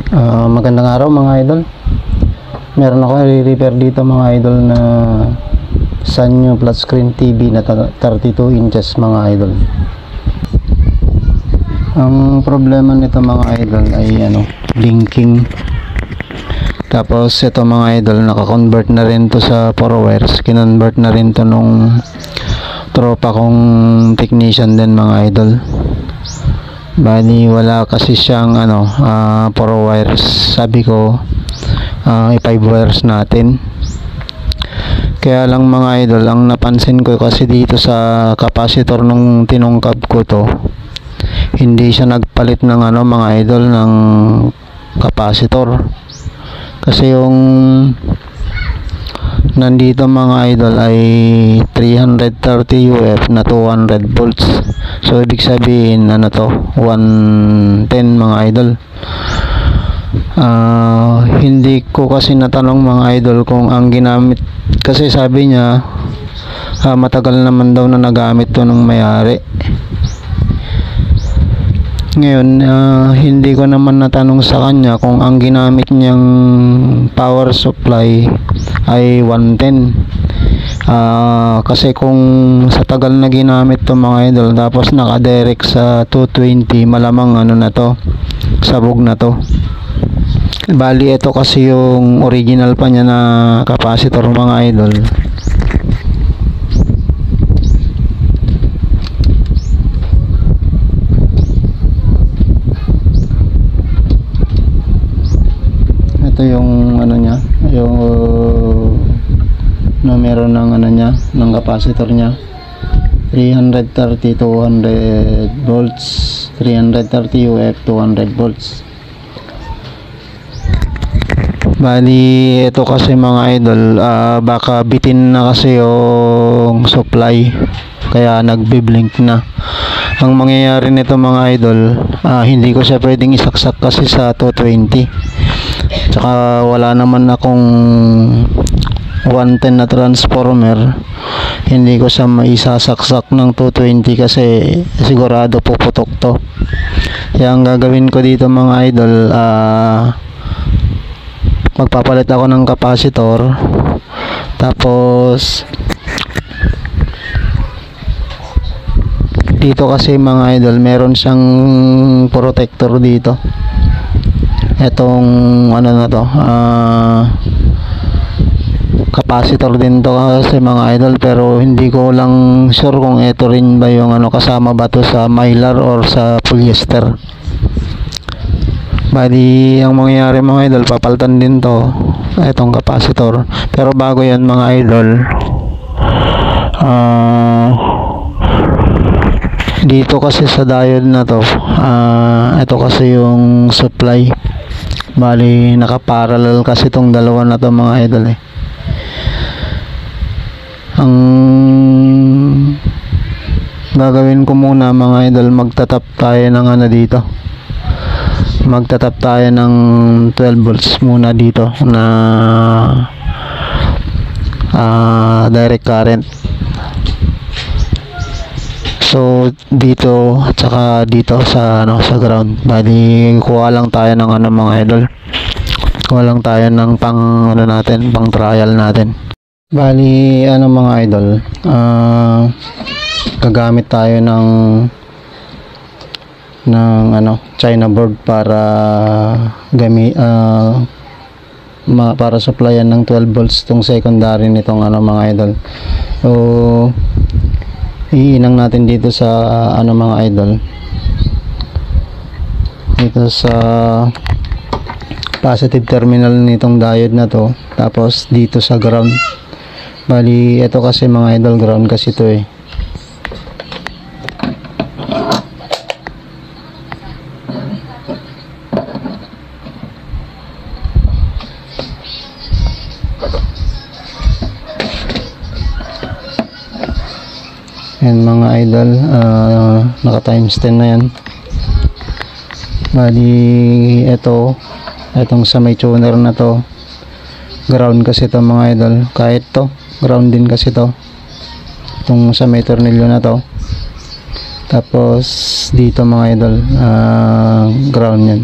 Magandang araw mga idol. Meron ako i-repair dito mga idol na Sanyo flat screen TV na 32 inches mga idol. Ang problema nito mga idol ay blinking. Tapos ito mga idol, naka-convert na rin to sa 4 wires. Kinonvert na rin to nung tropa kong technician din mga idol. Bali wala kasi siyang 4 wires. Sabi ko 5 wires natin. Kaya lang mga idol, ang napansin ko kasi dito sa capacitor nung tinungkab ko to, hindi siya nagpalit ng mga idol ng capacitor. Kasi yung nandito mga idol ay 330 UF na 200 volts. So ibig sabihin 110 mga idol. Hindi ko kasi natanong mga idol kung ang ginamit, kasi sabi niya matagal naman daw na nagamit to ng may-ari. Ngayon hindi ko naman natanong sa kanya kung ang ginamit niyang power supply ay 110. Kasi kung sa tagal na ginamit to mga idol tapos nakadirect sa 220, malamang na to, sabog na to. Bali ito kasi yung original pa niya na capacitor mga idol. Ito yung niya, yung numero ng niya, ng capacitor niya. 330 200 volts, 330 UF 200 volts. Bali ito kasi mga idol, baka bitin na kasi yung supply, kaya nagbi-blink na. Ang mangyayari nito mga idol, hindi ko siya pwedeng isaksak kasi sa 220. Tsaka wala naman akong 110 na transformer, hindi ko siya maisasaksak ng 220 kasi sigurado puputok to. Kaya ang gagawin ko dito mga idol, magpapalit ako ng capacitor. Tapos dito kasi mga idol, meron siyang protector dito. Etong na to, capacitor din to kasi mga idol, pero hindi ko lang sure kung ito rin ba yung kasama ba to sa mylar or sa polyester. Bali ang mangyayari mga idol, papalitan din to, itong capacitor. Pero bago yan mga idol, dito kasi sa diode na to, ito kasi yung supply. Bali nakaparallel kasi itong dalawa na to mga idol Ang gagawin ko muna mga idol, magtatap tayo ng dito. Magtatap tayo ng 12 volts muna dito na direct current. So dito at saka dito sa sa ground. Bali kuha lang tayo ng mga idol. Kuha lang tayo ng pang natin, pang trial natin. Bali mga idol, gagamit tayo ng China board para para supplyan ng 12 volts tong secondary nitong mga idol. So iinang natin dito sa mga idol, dito sa positive terminal nitong diode na to, tapos dito sa ground. Bali ito kasi mga idol, ground kasi to Yan mga idol, naka times 10 na yan. Bali itong sa may tuner na to, ground kasi to mga idol. Kahit to ground din kasi to, itong sa may tornilyo na to. Tapos dito mga idol, ground yan.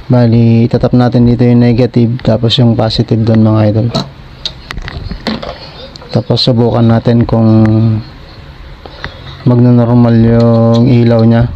Bali itatap natin dito yung negative tapos yung positive doon mga idol. Tapos subukan natin kung magno-normal yung ilaw nya.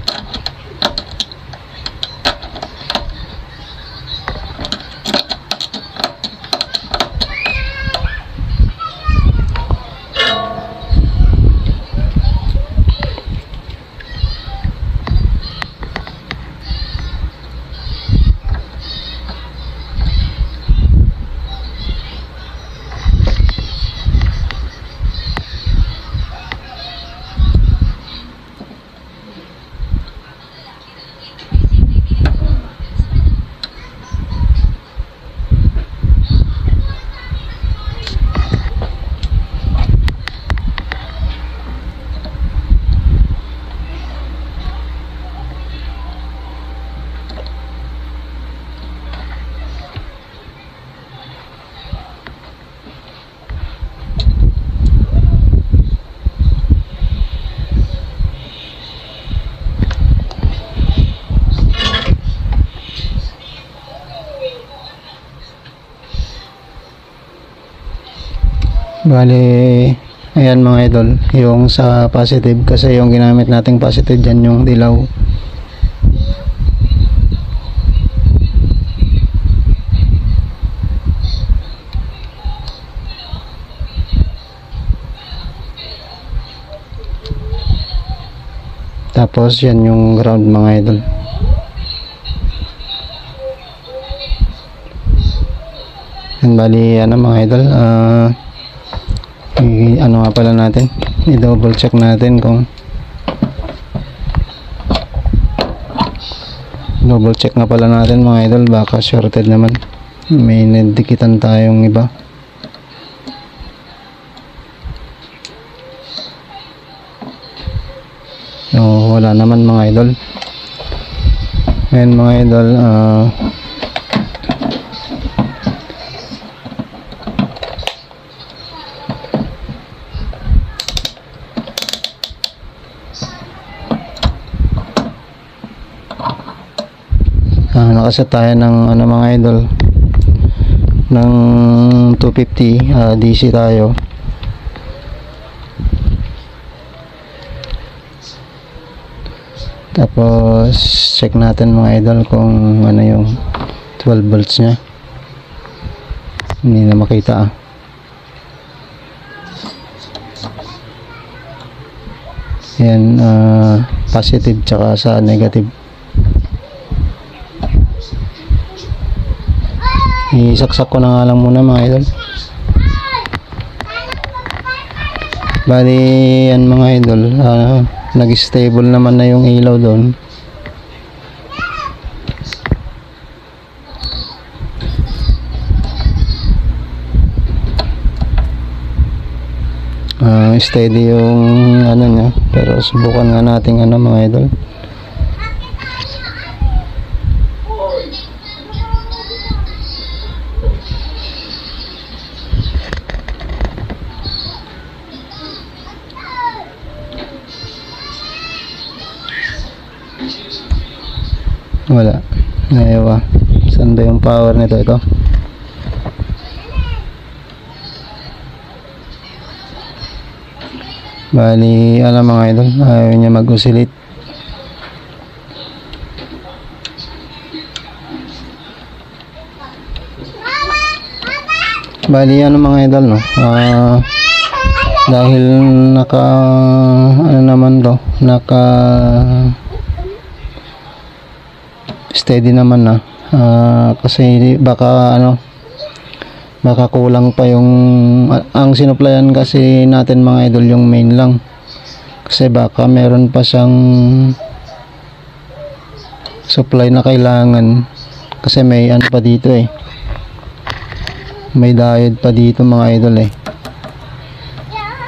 Bali, ayan mga idol, yung sa positive kasi yung ginamit nating positive dyan yung dilaw. Tapos yan yung ground mga idol. Yan bali, ano mga idol, ano nga pala natin, i-double check natin kung double check nga pala natin mga idol, baka shorted naman, may nadikitan tayong iba. No, wala naman mga idol. Ngayon mga idol, nakaset tayo ng ano mga idol, ng 250 DC tayo. Tapos check natin mga idol kung ano yung 12 volts nya. Hindi na makita yan, positive tsaka sa negative. Isaksak ko na nga lang muna mga idol. Bali yan mga idol, nag-stable naman na yung ilaw doon. Steady yung ano nya, pero subukan nga natin ano mga idol. Wala. Ayaw ah. Saan ba yung power nito? Ito. Bali, alam mga idol, ayaw niya mag-oscillate. Bali, ano mga idol, no? Dahil naka, ano naman to, naka steady naman na, kasi baka ano, baka kulang pa yung ang sinuplayan kasi natin mga idol yung main lang, kasi baka meron pa siyang supply na kailangan, kasi may ano pa dito eh, may diode pa dito mga idol eh.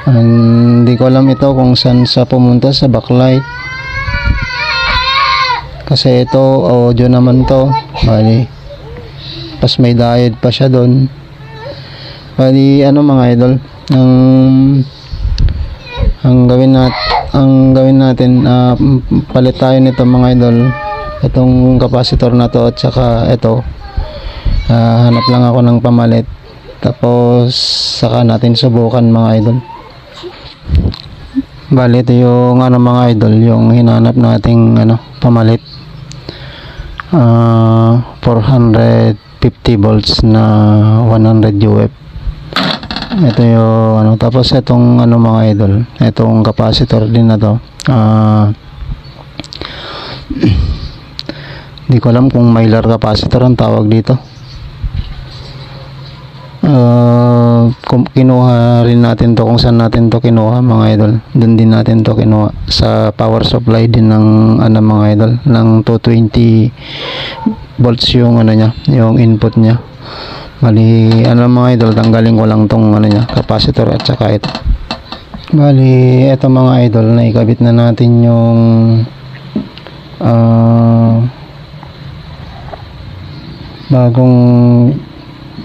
Hindi ko alam ito kung saan sa pumunta, sa backlight, kasi ito audio naman to. Bali pas may diode pa siya doon. Bali ano mga idol, ang gawin natin, palit tayo nito mga idol itong capacitor na to at saka ito. Hanap lang ako ng pamalit, tapos saka natin subukan mga idol. Bali ito yung mga idol, yung hinanap nating pamalit. 450 volts na 100 UF. Ito yung tapos itong mga idol, itong capacitor din na to. Hindi ko alam kung Mylar capacitor ang tawag dito. Kinuha rin natin to kung saan natin to kinuha mga idol. Doon din natin to kinuha sa power supply din ng mga idol, ng 220 volts yung niya, yung input niya. Bali mga idol, tanggalin ko lang tong niya, capacitor at saka ito. Bali ito mga idol, na ikabit na natin yung bagong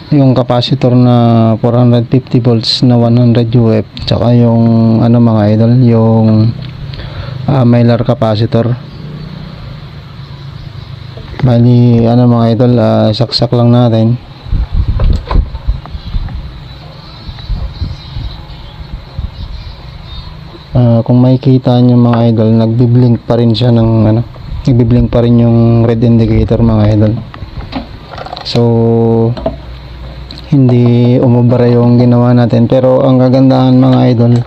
yung capacitor na 450 volts na 100 UF, tsaka yung mga idol, yung Mylar capacitor. Bali mga idol, saksak lang natin. Kung makikita nyo mga idol, nagbi-blink pa rin siya ng nagbi-blink pa rin yung red indicator mga idol. So hindi umubra yung ginawa natin, pero ang kagandahan mga idol,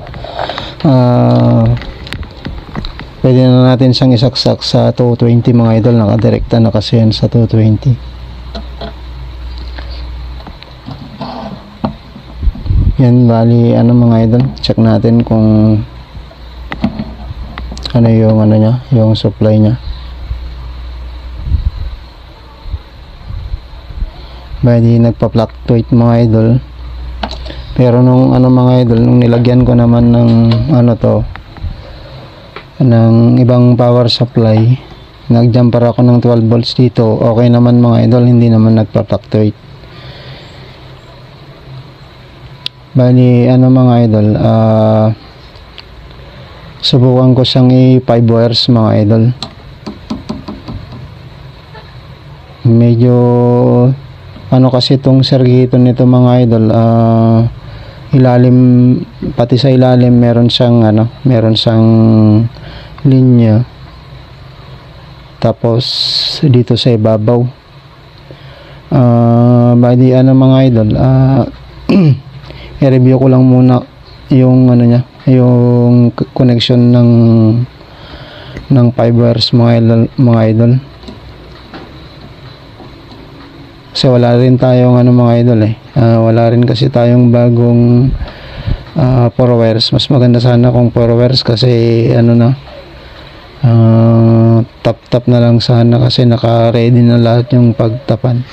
pwede na natin siyang isaksak sa 220 mga idol. Nakadirekta na kasi yan sa 220. Yan, bali mga idol, check natin kung yung niya, yung supply niya. Bali nagpa-fluctuate mga idol, pero nung mga idol, nung nilagyan ko naman ng ng ibang power supply, nag-jumper ako ng 12 volts dito, okay naman mga idol, hindi naman nagpa-fluctuate. Bali mga idol, subukan ko siyang i-5 wires mga idol. Medyo kasi itong circuito nito mga idol, ilalim, pati sa ilalim meron siyang linya, tapos dito sa ibabaw. Bali mga idol, i-review ko lang muna yung niya, yung connection ng 5 wires mga idol. Kasi wala rin tayong mga idol wala rin kasi tayong bagong 4 wires. Mas maganda sana kung 4 wires, kasi tap na lang sana, kasi naka-ready na lahat yung pagtapan.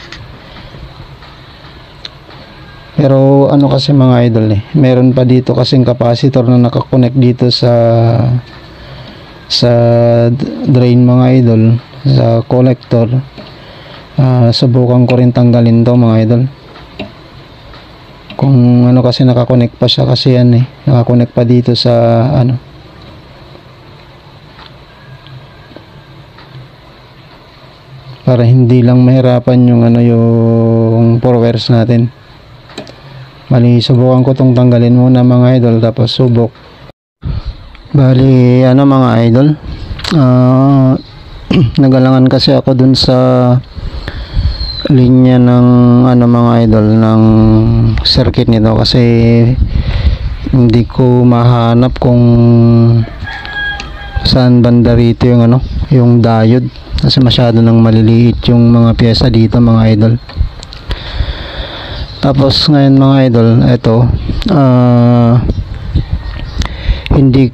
Pero kasi mga idol, meron pa dito kasing capacitor na nakakonect dito sa drain mga idol, sa collector. Subukan ko rin tanggalin to mga idol, kung kasi nakakonect pa siya, kasi yan nakakonect pa dito sa para hindi lang mahirapan yung yung 4 wires natin. Bali subukan ko tong tanggalin muna mga idol, tapos subok. Bali mga idol, nagalangan kasi ako dun sa linya ng mga idol, ng circuit nito, kasi hindi ko mahanap kung saan banda rito yung yung diode, kasi masyado nang maliliit yung mga pyesa dito mga idol. Tapos ngayon mga idol, ito hindi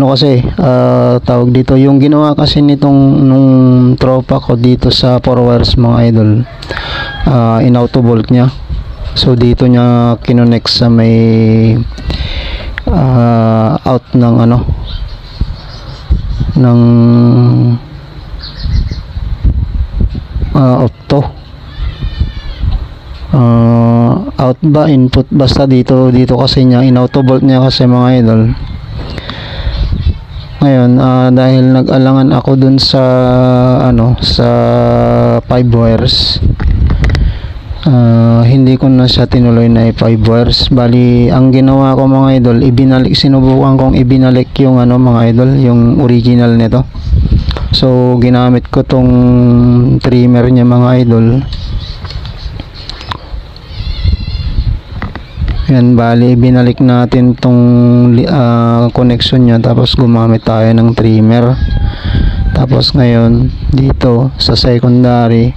kasi tawag dito, yung ginawa kasi nung tropa ko dito sa 4 wires mga idol, in-auto volt niya. So dito niya kinonek sa may out ng ng auto, out ba, input, basta dito kasi niya in-auto volt niya, kasi mga idol Ngayon, dahil nag-alangan ako dun sa sa 5 wires, hindi ko na siya tinuloy na 5 wires. Bali, ang ginawa ko mga idol, sinubukan kong ibinalik yung mga idol, yung original nito. So ginamit ko tong trimmer niya mga idol. Yan, bali binalik natin tong connection niya, tapos gumamit tayo ng trimmer. Tapos ngayon dito sa secondary,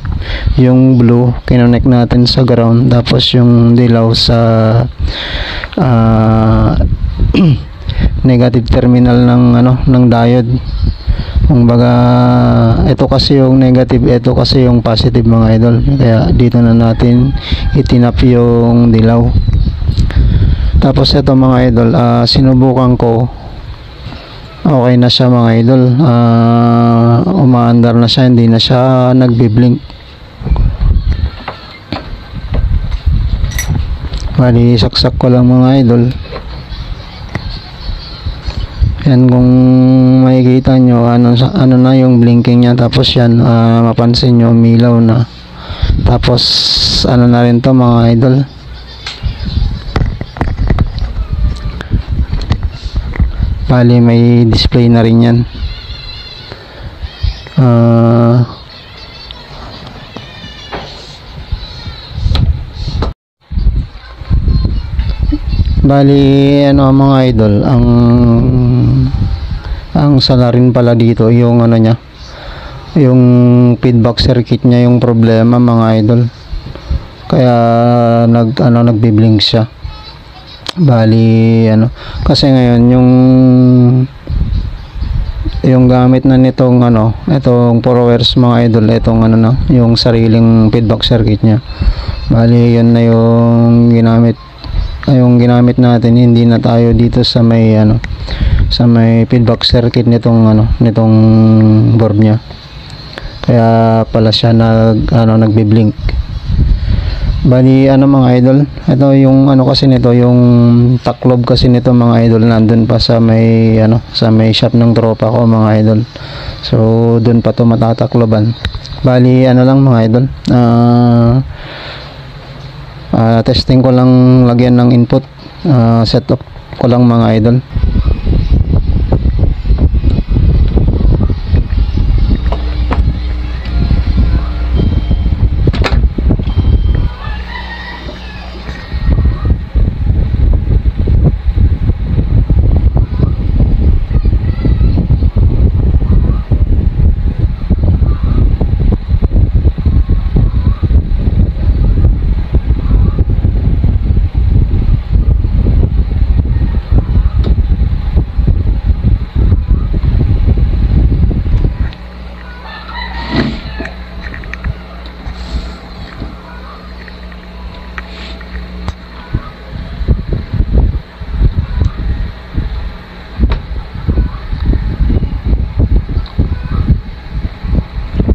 yung blue kinonect natin sa ground, tapos yung dilaw sa negative terminal ng diode. Kumbaga, ito kasi yung negative, ito kasi yung positive mga idol. Kaya dito na natin itinap yung dilaw. Tapos ito mga idol, sinubukan ko, okay na siya mga idol. Umaandar na siya, hindi na siya nagbi-blink. Bali, saksak ko lang mga idol. Yan, kung makikita nyo ano na yung blinking nya. Tapos yan, mapansin nyo umilaw na. Tapos na rin to mga idol, bali may display na rin yan. Bali mga idol, ang salarin pala dito yung nya, yung feedback circuit nya yung problema mga idol. Kaya nagbi-blink siya. Bali kasi ngayon yung gamit na nitong itong followers mga idol, itong yung sariling feedback circuit nya. Bali yun na yung ginamit natin. Hindi na tayo dito sa may sa may feedback circuit nitong nitong board nya. Kaya pala siya nagbi-blink. Bali mga idol, ito yung kasi nito, yung taklob kasi nito mga idol, nandun pa sa may sa may shop ng tropa ko mga idol. So dun pa to matatakloban. Bali lang mga idol, testing ko lang lagyan ng input, setup ko lang mga idol.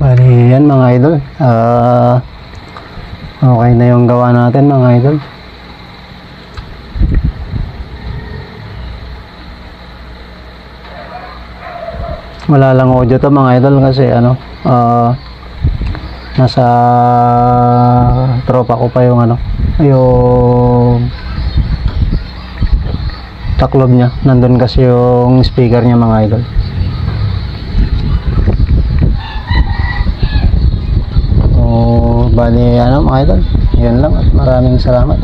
Bali yan mga idol, okay na yung gawa natin mga idol. Wala lang audio to mga idol kasi nasa tropa ko pa yung yung taklob nya, nandun kasi yung speaker nya mga idol. Bali mga idol, yun lang at maraming salamat.